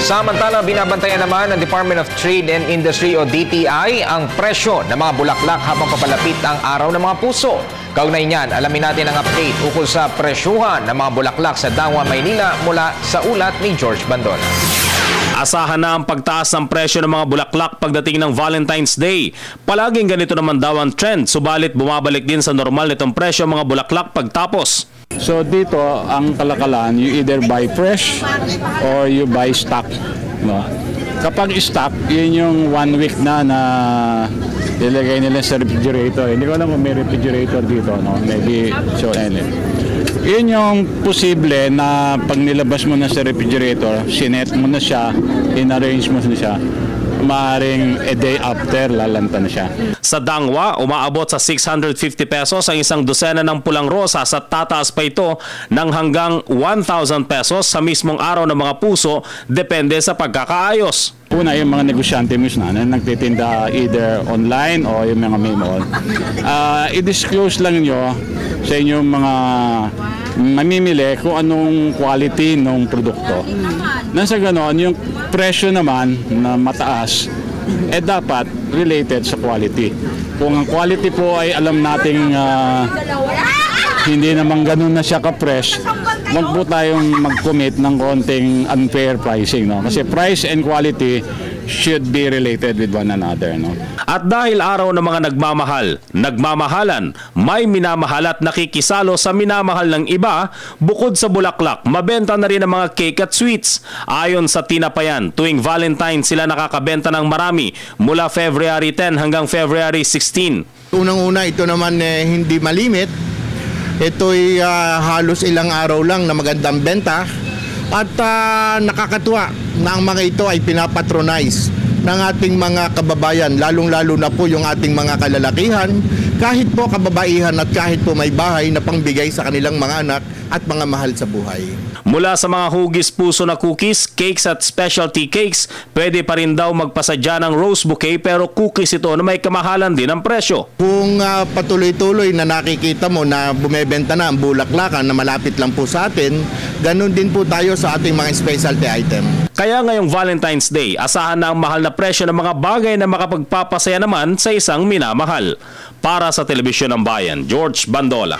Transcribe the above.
Samantala, binabantayan naman ng Department of Trade and Industry o DTI ang presyo ng mga bulaklak habang papalapit ang araw ng mga puso. Kaugnay niyan, alamin natin ang update ukol sa presyuhan ng mga bulaklak sa Dangwa, Maynila mula sa ulat ni George Bandola. Asahan na ang pagtaas ng presyo ng mga bulaklak pagdating ng Valentine's Day. Palaging ganito naman daw ang trend, subalit bumabalik din sa normal nitong presyo ng mga bulaklak pagtapos. So dito, ang kalakalan, you either buy fresh or you buy stock. No? Kapag stock, yun yung 1 week na ilagay nila sa refrigerator. Hindi ko alam kung may refrigerator dito. No? Maybe, so anyway. Yun yung posible na pag nilabas mo na sa refrigerator, sinet mo na siya, in-arrange mo na siya, maaaring a day after lalanta na siya. Sa Dangwa, umaabot sa 650 pesos ang isang dosena ng pulang rosas at tataas pa ito ng hanggang 1,000 pesos sa mismong araw ng mga puso, depende sa pagkakaayos. Una, yung mga negosyante mismo na nagtitinda either online o yung mga may mall. I-disclose lang nyo sa inyong mga mamimili kung anong quality ng produkto. Nasa ganon, yung presyo naman na mataas, dapat related sa quality. Kung ang quality po ay alam nating hindi naman ganun na siya ka-fresh, wag po tayong mag-commit ng konting unfair pricing. No? Kasi price and quality should be related with one another. No? At dahil araw ng mga nagmamahalan, may minamahal at nakikisalo sa minamahal ng iba, bukod sa bulaklak, mabenta na rin ang mga cake at sweets. Ayon sa Tinapayan, tuwing Valentine sila nakakabenta ng marami mula February 10 hanggang February 16. Unang-una, ito naman hindi malimit. Ito'y halos ilang araw lang na magandang benta at nakakatuwa na ang mga ito ay pinapatronize ng ating mga kababayan, lalong-lalo na po yung ating mga kalalakihan, kahit po kababaihan at kahit po may bahay na pangbigay sa kanilang mga anak at mga mahal sa buhay. Mula sa mga hugis puso na cookies, cakes at specialty cakes, pwede pa rin daw magpasadya ng rose bouquet pero cookies ito na may kamahalan din ang presyo. Kung patuloy-tuloy na nakikita mo na bumebenta na ang bulaklakan na malapit lang po sa atin, ganun din po tayo sa ating mga specialty item. Kaya ngayong Valentine's Day, asahan na ang mahal na presyo ng mga bagay na makapagpapasaya naman sa isang minamahal. Para sa Telebisyon ng Bayan, George Bandola.